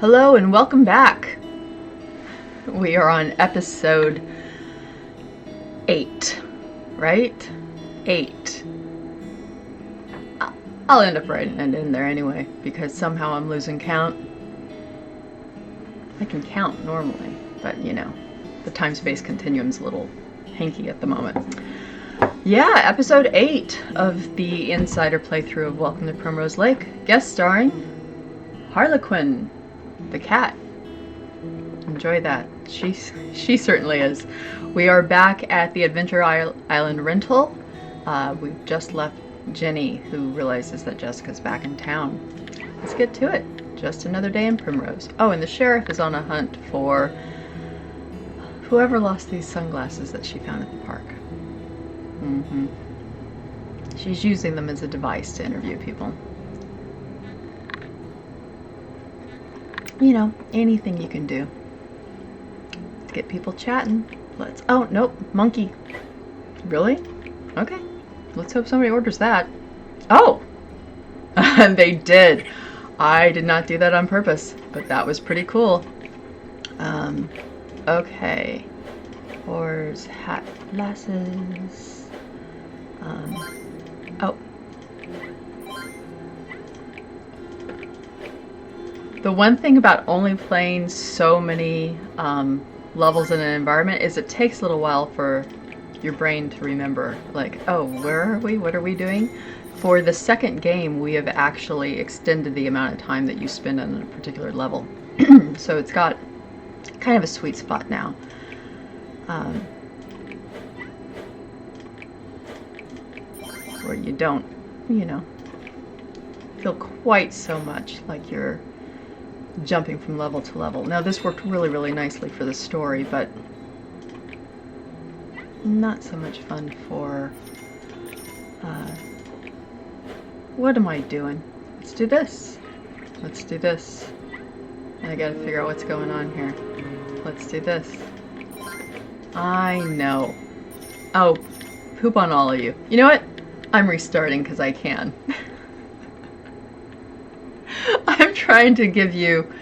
Hello and welcome back. We are on episode 8, right? 8. I'll end up writing it in there anyway, because somehow I'm losing count. I can count normally, but you know, the time-space continuum's a little hanky at the moment. Yeah, episode 8 of the Insider playthrough of Welcome to Primrose Lake, guest starring Harlequin, the cat. Enjoy that. She certainly is. We are back at the Adventure Island rental. We've just left Jenny, who realizes that Jessica's back in town. Let's get to it. Just another day in Primrose. Oh, and the sheriff is on a hunt for whoever lost these sunglasses that she found at the park. She's using them as a device to interview people. You know, anything you can do to get people chatting. Oh, nope, monkey. Really? Okay. Let's hope somebody orders that. Oh! And they did. I did not do that on purpose, but that was pretty cool. Okay. Horse, hat, glasses. Oh. The one thing about only playing so many levels in an environment is it takes a little while for your brain to remember, like, oh, where are we? What are we doing? For the second game, we have actually extended the amount of time that you spend on a particular level. So it's got kind of a sweet spot now. Where you don't, you know, feel quite so much like you're jumping from level to level. Now this worked really, really nicely for the story, but not so much fun for, what am I doing? Let's do this. Let's do this. I gotta figure out what's going on here. Let's do this. I know. Oh, poop on all of you. You know what? I'm restarting because I can. I'm trying to give you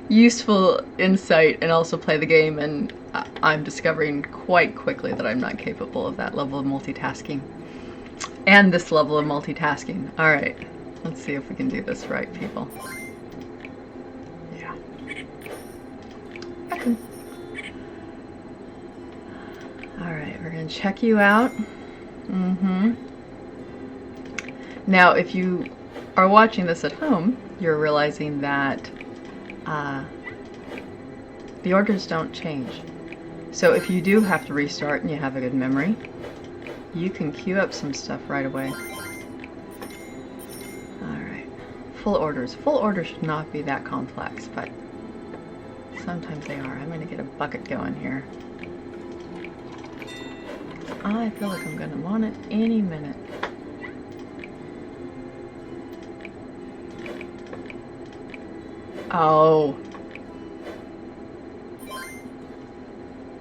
useful insight and also play the game, and I'm discovering quite quickly that I'm not capable of that level of multitasking. And this level of multitasking. Alright, let's see if we can do this right, people. Yeah. I can. Alright, we're going to check you out. Now, if you are watching this at home, you're realizing that the orders don't change. So if you do have to restart and you have a good memory, you can queue up some stuff right away. Alright. Full orders. Full orders should not be that complex, but sometimes they are. I'm going to get a bucket going here. I feel like I'm going to want it any minute. Oh.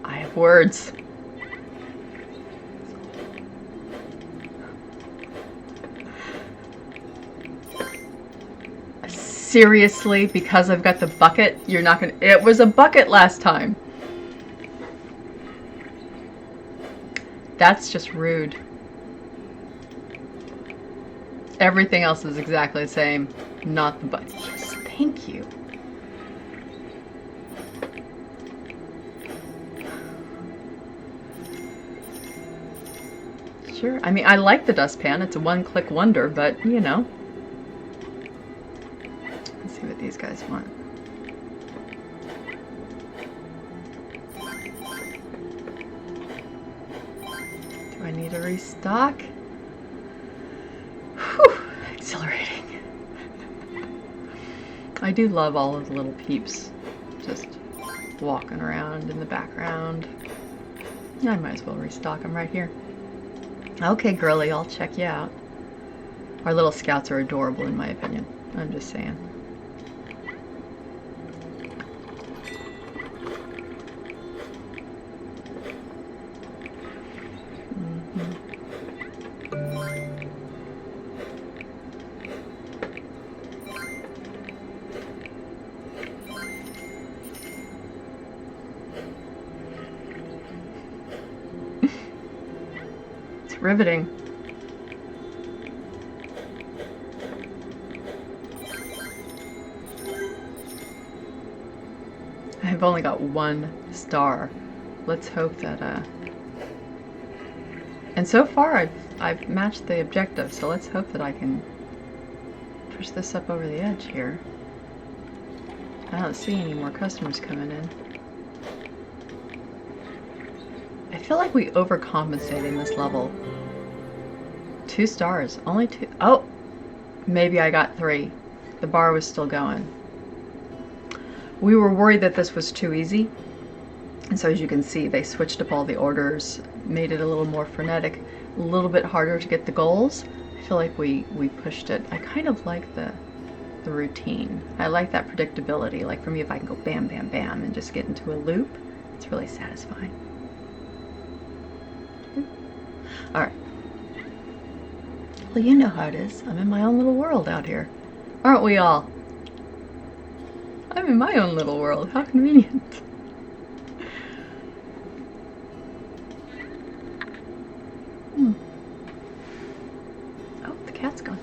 I have words. Seriously, because I've got the bucket, you're not gonna... It was a bucket last time. That's just rude. Everything else is exactly the same. Not the bucket. Yes, thank you. Sure. I mean, I like the dustpan. It's a one-click wonder, but, you know. Let's see what these guys want. Do I need a restock? Whew, exhilarating. I do love all of the little peeps just walking around in the background. I might as well restock them right here. Okay, girly, I'll check you out. Our little scouts are adorable, in my opinion. I'm just saying. riveting. I've only got 1 star. Let's hope that, and so far I've matched the objective, so let's hope that I can push this up over the edge here. I don't see any more customers coming in. I feel like we overcompensate in this level. 2 stars, only 2. Oh, maybe I got 3. The bar was still going. We were worried that this was too easy. And so as you can see, they switched up all the orders, made it a little more frenetic, a little bit harder to get the goals. I feel like we pushed it. I kind of like the routine. I like that predictability. Like for me, if I can go bam, bam, bam and just get into a loop, it's really satisfying. All right. Well, you know how it is. I'm in my own little world out here. Aren't we all? I'm in my own little world. How convenient. Oh, the cat's gone.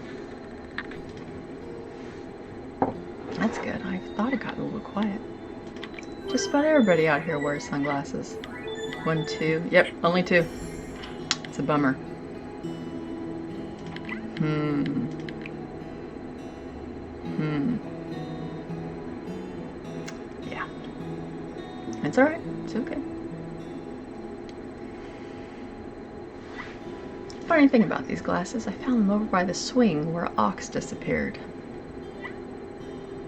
That's good. I thought it got a little quiet. Just about everybody out here wears sunglasses. 1, 2. Yep, only 2. It's a bummer. Yeah. It's alright. It's okay. Funny thing about these glasses, I found them over by the swing where Ox disappeared.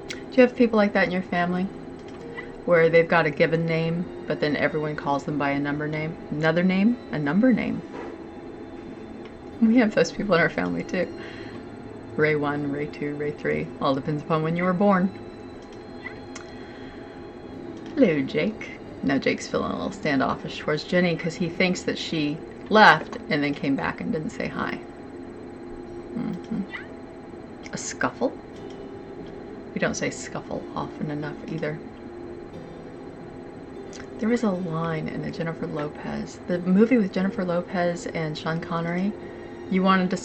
Do you have people like that in your family? Where they've got a given name, but then everyone calls them by a number name? Another name? A number name. We have those people in our family too. Ray 1, Ray 2, Ray 3. All depends upon when you were born. Hello, Jake. Now Jake's feeling a little standoffish towards Jenny because he thinks that she left and then came back and didn't say hi. A scuffle? We don't say scuffle often enough either. There was a line in the Jennifer Lopez, the movie with Jennifer Lopez and Sean Connery. You wanted to,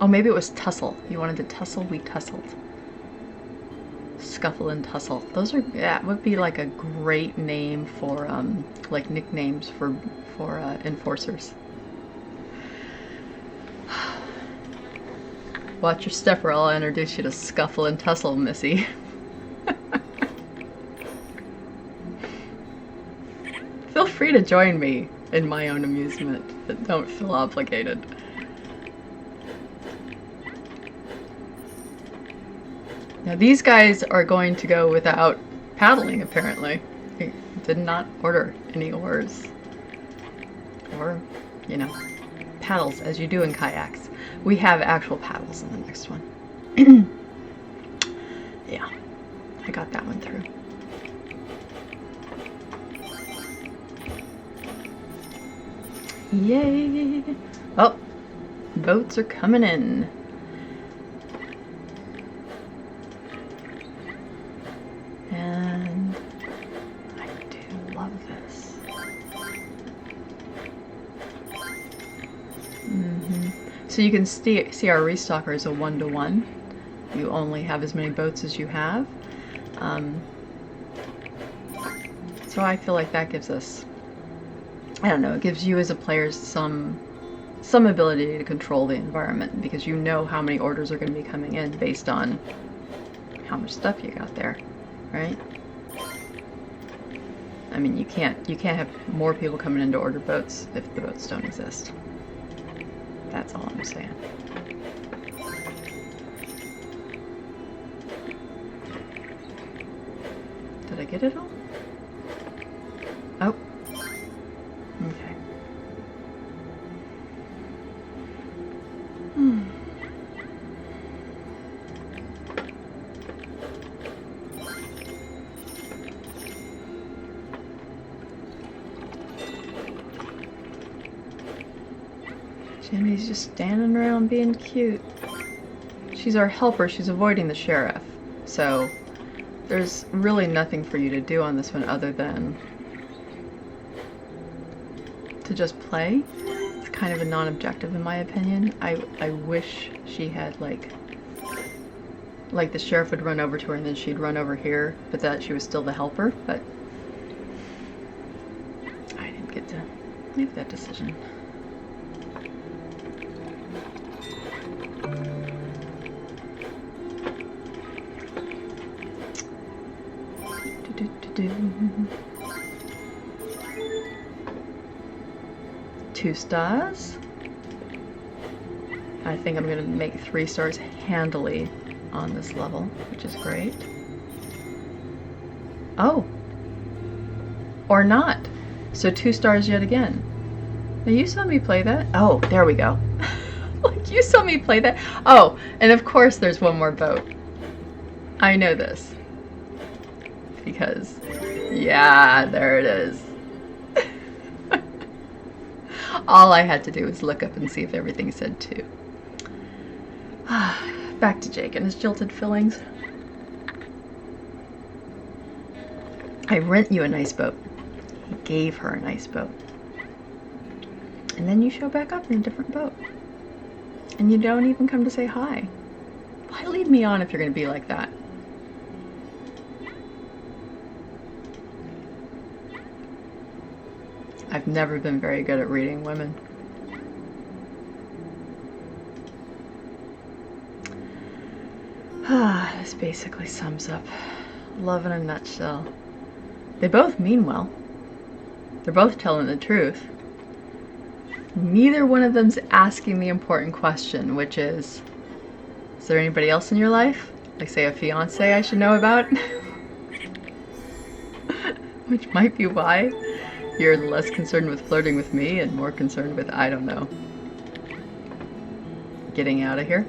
oh, maybe it was tussle. You wanted to tussle, we tussled. Scuffle and tussle. Those are, that would be like a great name for, like nicknames for enforcers. Watch your step or I'll introduce you to Scuffle and Tussle, Missy. Feel free to join me in my own amusement, but don't feel obligated. Now these guys are going to go without paddling, apparently. They did not order any oars. Or, you know, paddles as you do in kayaks. We have actual paddles in the next one. Yeah, I got that one through. Yay! Oh, boats are coming in. And I do love this. So you can see our restocker is a 1-to-1. You only have as many boats as you have. So I feel like that gives us, I don't know, it gives you as a player some ability to control the environment because you know how many orders are going to be coming in based on how much stuff you got there, right? I mean, you can't have more people coming in to order boats if the boats don't exist. That's all I'm saying. Did I get it all? Oh. Okay. Jenny's just standing around being cute. She's our helper. She's avoiding the sheriff. So there's really nothing for you to do on this one other than to just play. It's kind of a non-objective in my opinion. I wish she had like the sheriff would run over to her and then she'd run over here, but that she was still the helper, but I didn't get to make that decision. Two stars. I think I'm gonna make 3 stars handily on this level, which is great. Oh, or not. So 2 stars yet again. Now you saw me play that. Oh, there we go. Like you saw me play that. Oh, and of course there's one more boat. I know this because, yeah, there it is. All I had to do was look up and see if everything said 2. Back to Jake and his jilted fillings. I rent you a nice boat. He gave her a nice boat. And then you show back up in a different boat. And you don't even come to say hi. Why lead me on if you're going to be like that? I've never been very good at reading women. This basically sums up love in a nutshell. They both mean well. They're both telling the truth. Neither one of them's asking the important question, which is there anybody else in your life? Like, say, a fiance I should know about? Which might be why you're less concerned with flirting with me and more concerned with, I don't know, getting out of here.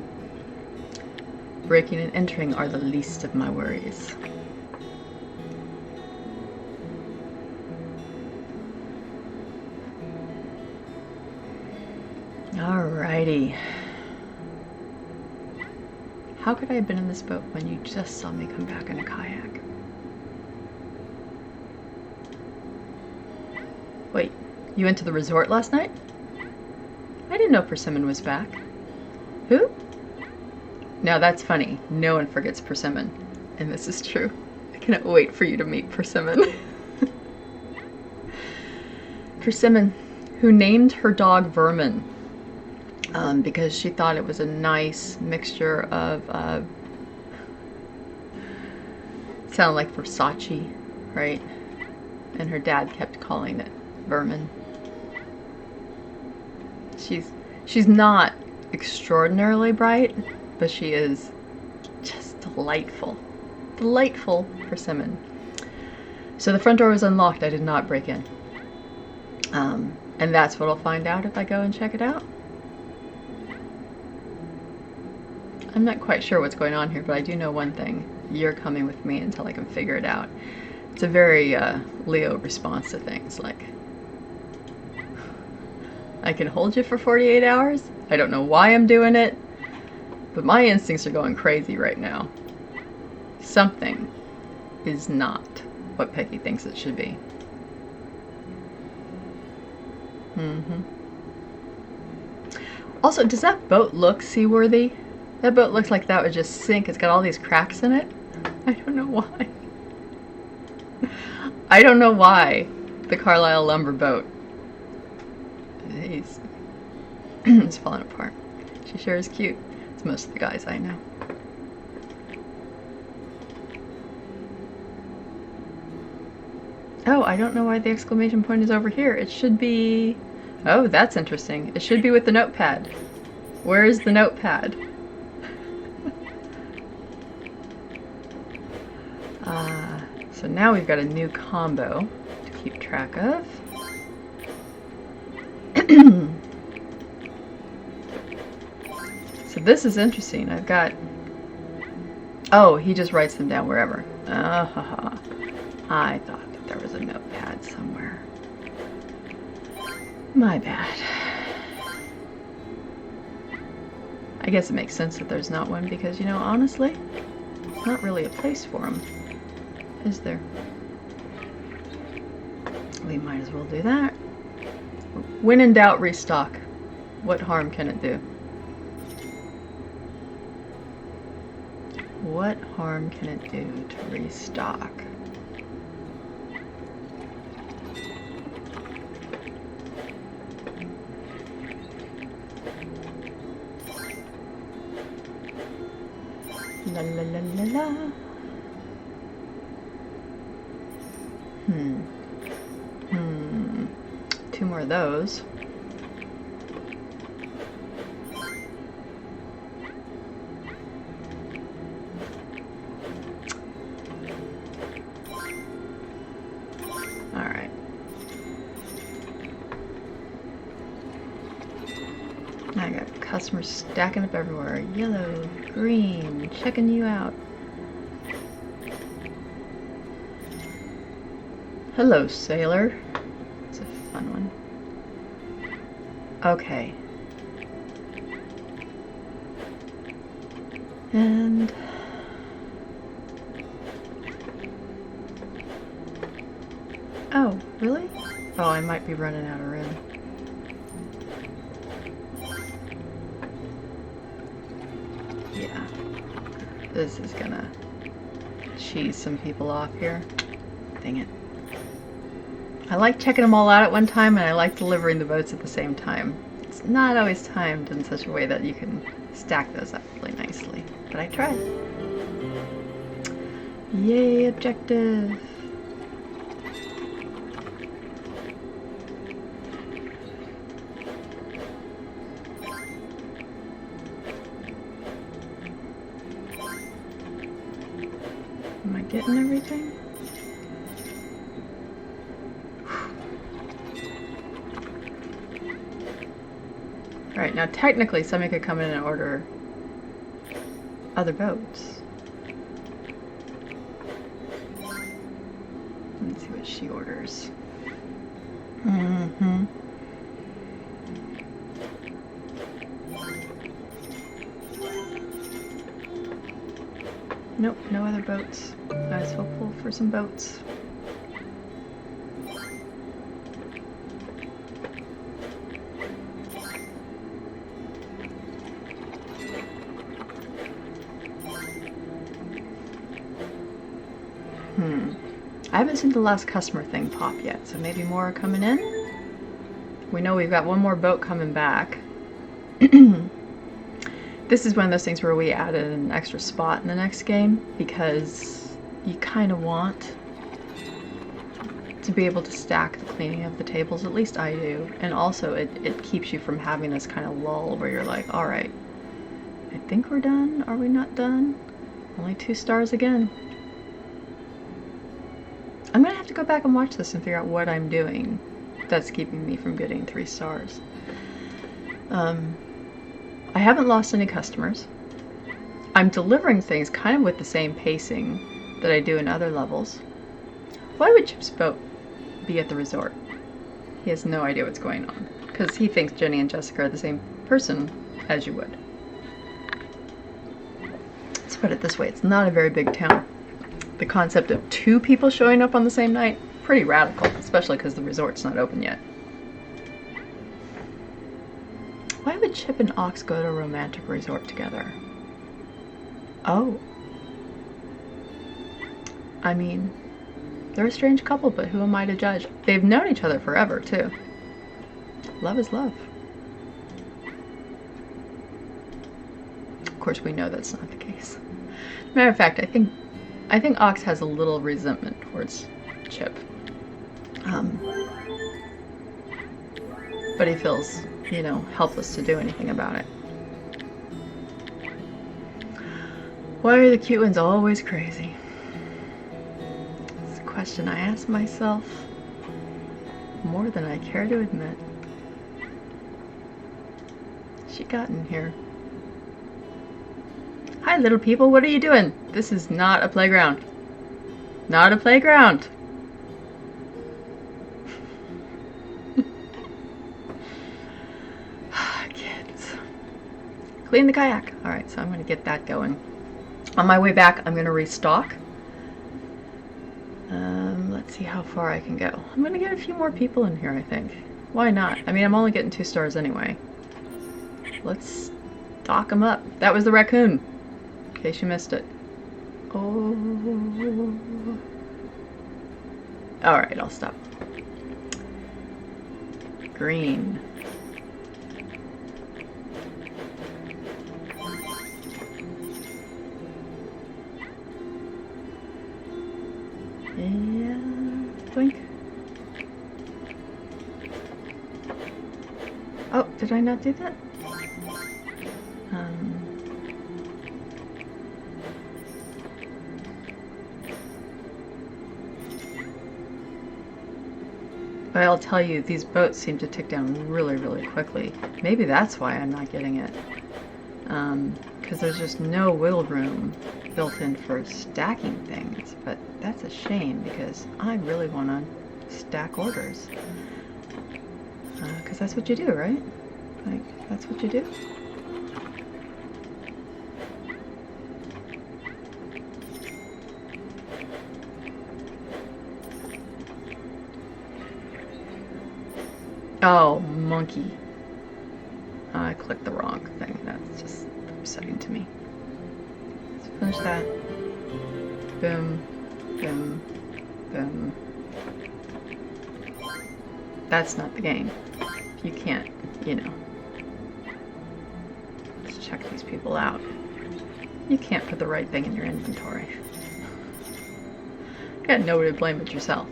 Breaking and entering are the least of my worries. Alrighty. How could I have been in this boat when you just saw me come back in a kayak? Wait, you went to the resort last night? I didn't know Persimmon was back. Who? Now that's funny. No one forgets Persimmon. And this is true. I cannot wait for you to meet Persimmon. Persimmon, who named her dog Vermin. Because she thought it was a nice mixture of, sounded like Versace, right? And her dad kept calling it Vermin. She's not extraordinarily bright, but she is just delightful. Delightful Persimmon. So the front door was unlocked. I did not break in. And that's what I'll find out if I go and check it out. I'm not quite sure what's going on here, but I do know one thing. You're coming with me until I can figure it out. It's a very Leo response to things, like, I can hold you for 48 hours. I don't know why I'm doing it, but my instincts are going crazy right now. Something is not what Peggy thinks it should be. Also, does that boat look seaworthy? That boat looks like that would just sink. It's got all these cracks in it. I don't know why. I don't know why the Carlyle lumber boat. It's falling apart. She sure is cute. It's most of the guys I know. Oh, I don't know why the exclamation point is over here. It should be... Oh, that's interesting. It should be with the notepad. Where is the notepad? So now we've got a new combo to keep track of. So this is interesting. I've got... Oh, he just writes them down wherever. I thought that there was a notepad somewhere. My bad. I guess it makes sense that there's not one because, you know, honestly, it's not really a place for them, is there? We might as well do that. When in doubt, restock. What harm can it do? What harm can it do to restock? La la la la la. Two more of those. Alright. I got customers stacking up everywhere. Yellow, green, checking you out. Hello, sailor. It's a fun one. Okay. And oh, really? Oh, I might be running out of room. Yeah. This is gonna cheese some people off here. Dang it. I like checking them all out at one time, and I like delivering the boats at the same time. It's not always timed in such a way that you can stack those up really nicely, but I tried. Yay, objective! Am I getting everything? Right, now technically somebody could come in and order other boats. Let's see what she orders. Nope, no other boats. I was hopeful for some boats. I haven't seen the last customer thing pop yet, so maybe more are coming in. We know we've got one more boat coming back. This is one of those things where we added an extra spot in the next game because you kind of want to be able to stack the cleaning of the tables, at least I do. And also it keeps you from having this kind of lull where you're like, alright, I think we're done. Are we not done? Only 2 stars again. I'm gonna have to go back and watch this and figure out what I'm doing that's keeping me from getting 3 stars. I haven't lost any customers. I'm delivering things kind of with the same pacing that I do in other levels. Why would Chip's boat be at the resort? He has no idea what's going on, because he thinks Jenny and Jessica are the same person as you would. Let's put it this way, it's not a very big town. The concept of 2 people showing up on the same night, pretty radical, especially because the resort's not open yet. Why would Chip and Ox go to a romantic resort together? Oh. I mean, they're a strange couple, but who am I to judge? They've known each other forever, too. Love is love. Of course, we know that's not the case. Matter of fact, I think Ox has a little resentment towards Chip. But he feels, you know, helpless to do anything about it. Why are the cute ones always crazy? It's a question I ask myself more than I care to admit. She got in here. Hi, little people, what are you doing? This is not a playground. Not a playground. Kids. Clean the kayak. Alright, so I'm going to get that going. On my way back, I'm going to restock. Let's see how far I can go. I'm going to get a few more people in here, I think. Why not? I mean, I'm only getting 2 stars anyway. let's stock them up. That was the raccoon, in case you missed it. Oh. Alright, I'll stop. Green. Yeah, blink. Oh, did I not do that? But I'll tell you, these boats seem to tick down really, really quickly. Maybe that's why I'm not getting it. Because there's just no wiggle room built in for stacking things. But that's a shame, because I really want to stack orders. Because that's what you do, right? Like, that's what you do. Oh, monkey. I clicked the wrong thing. That's just upsetting to me. Let's finish that. Boom, boom, boom. That's not the game. You can't, you know. Let's check these people out. You can't put the right thing in your inventory. You got nobody to blame but yourself.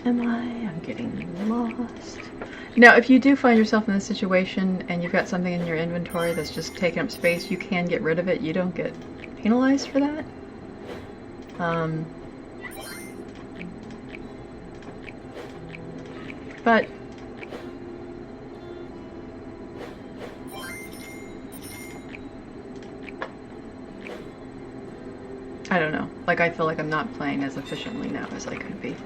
Where am I? I'm getting lost. Now, if you do find yourself in this situation and you've got something in your inventory that's just taking up space, you can get rid of it. You don't get penalized for that. But I don't know. Like, I feel like I'm not playing as efficiently now as I could be.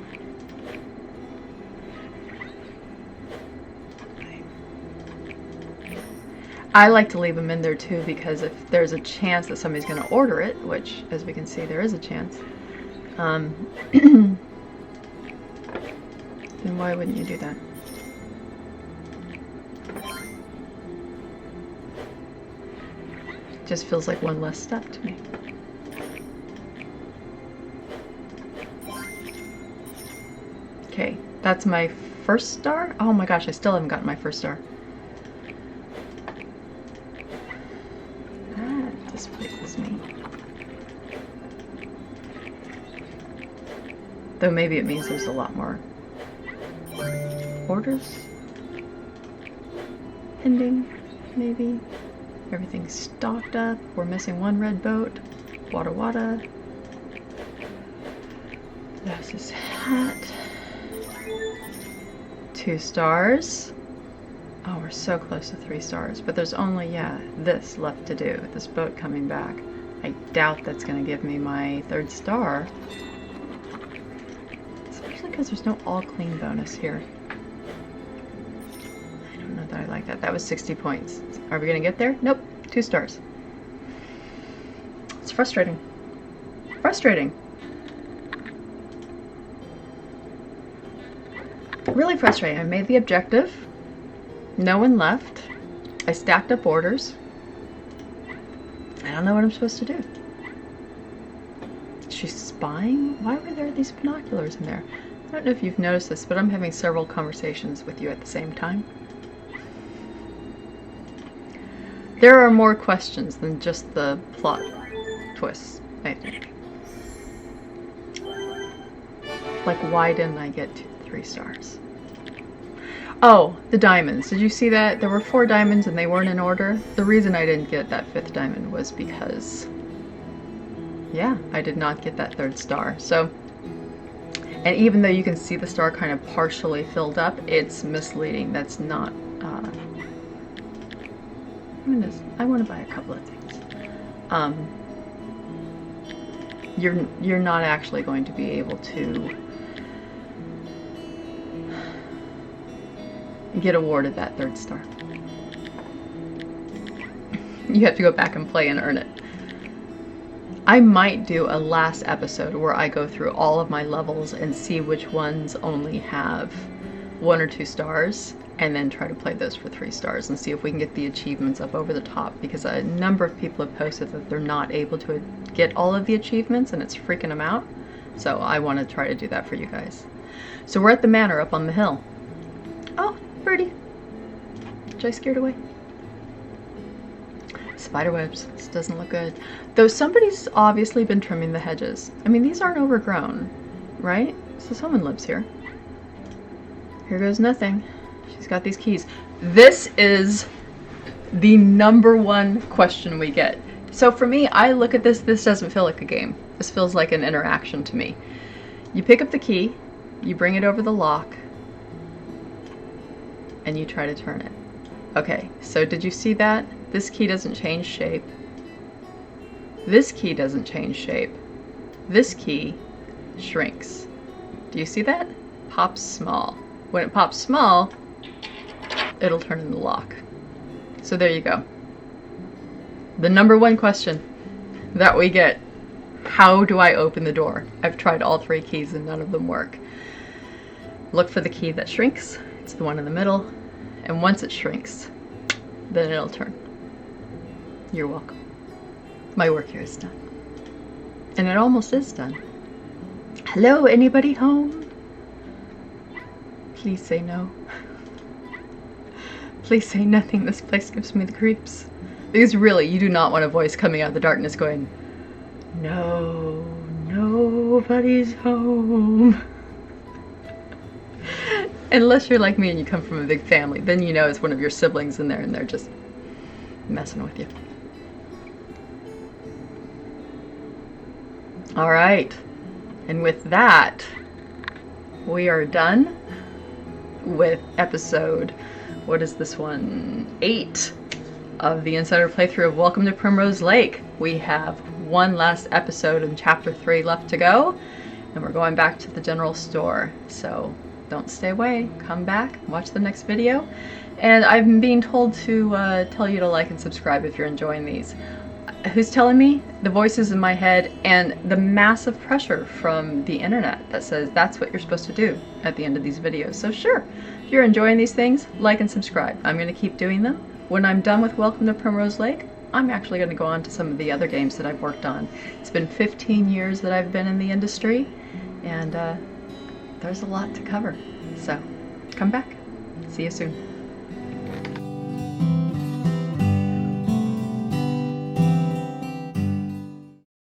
I like to leave them in there too, because if there's a chance that somebody's going to order it, which, as we can see, there is a chance, then why wouldn't you do that? It just feels like one less step to me. Okay, that's my first star? Oh my gosh, I still haven't gotten my first star. That displeases me. Though maybe it means there's a lot more orders pending, maybe. Everything's stocked up. We're missing one red boat. Wada wada. That's his hat. 2 stars. Oh, we're so close to 3 stars. But there's only, yeah, this left to do. This boat coming back. I doubt that's going to give me my 3rd star. Especially because there's no all clean bonus here. I don't know that I like that. That was 60 points. Are we going to get there? Nope. 2 stars. It's frustrating. Frustrating. Really frustrating. I made the objective. No one left. I stacked up orders. I don't know what I'm supposed to do. Is she spying? Why were there these binoculars in there? I don't know if you've noticed this, but I'm having several conversations with you at the same time. There are more questions than just the plot twists, I think. Like, why didn't I get 3 stars? Oh, the diamonds. Did you see that? There were 4 diamonds and they weren't in order. The reason I didn't get that 5th diamond was because, yeah, I did not get that 3rd star. So, and even though you can see the star kind of partially filled up, it's misleading. That's not, I want to buy a couple of things. You're not actually going to be able to get awarded that 3rd star. You have to go back and play and earn it. I might do a last episode where I go through all of my levels and see which ones only have 1 or 2 stars, and then try to play those for 3 stars and see if we can get the achievements up over the top, because a number of people have posted that they're not able to get all of the achievements and it's freaking them out. So I want to try to do that for you guys. So we're at the Manor up on the hill. Oh, birdie. Which I scared away. Spiderwebs. This doesn't look good. Though somebody's obviously been trimming the hedges. I mean, these aren't overgrown, right? So someone lives here. Here goes nothing. She's got these keys. This is the #1 question we get. So for me, I look at this doesn't feel like a game. This feels like an interaction to me. You pick up the key, you bring it over the lock, and you try to turn it. Okay, so did you see that? This key doesn't change shape. This key doesn't change shape. This key shrinks. Do you see that? Pops small. When it pops small, it'll turn in the lock. So there you go. The #1 question that we get. How do I open the door? I've tried all 3 keys and none of them work. Look for the key that shrinks. It's the one in the middle. And once it shrinks, then it'll turn. You're welcome. My work here is done. And it almost is done. Hello, anybody home? Please say no. Please say nothing. This place gives me the creeps. Because really, you do not want a voice coming out of the darkness going, no, nobody's home. Unless you're like me and you come from a big family, then you know it's one of your siblings in there and they're just messing with you. All right, and with that, we are done with episode, what is this one? 8 of the Insider playthrough of Welcome to Primrose Lake. We have one last episode in chapter 3 left to go, and we're going back to the general store. So don't stay away, come back, watch the next video. And I'm being told to tell you to like and subscribe if you're enjoying these. Who's telling me? The voices in my head and the massive pressure from the internet that says that's what you're supposed to do at the end of these videos. So sure, if you're enjoying these things, like and subscribe. I'm going to keep doing them. When I'm done with Welcome to Primrose Lake, I'm actually going to go on to some of the other games that I've worked on. It's been 15 years that I've been in the industry, and there's a lot to cover. So come back. See you soon.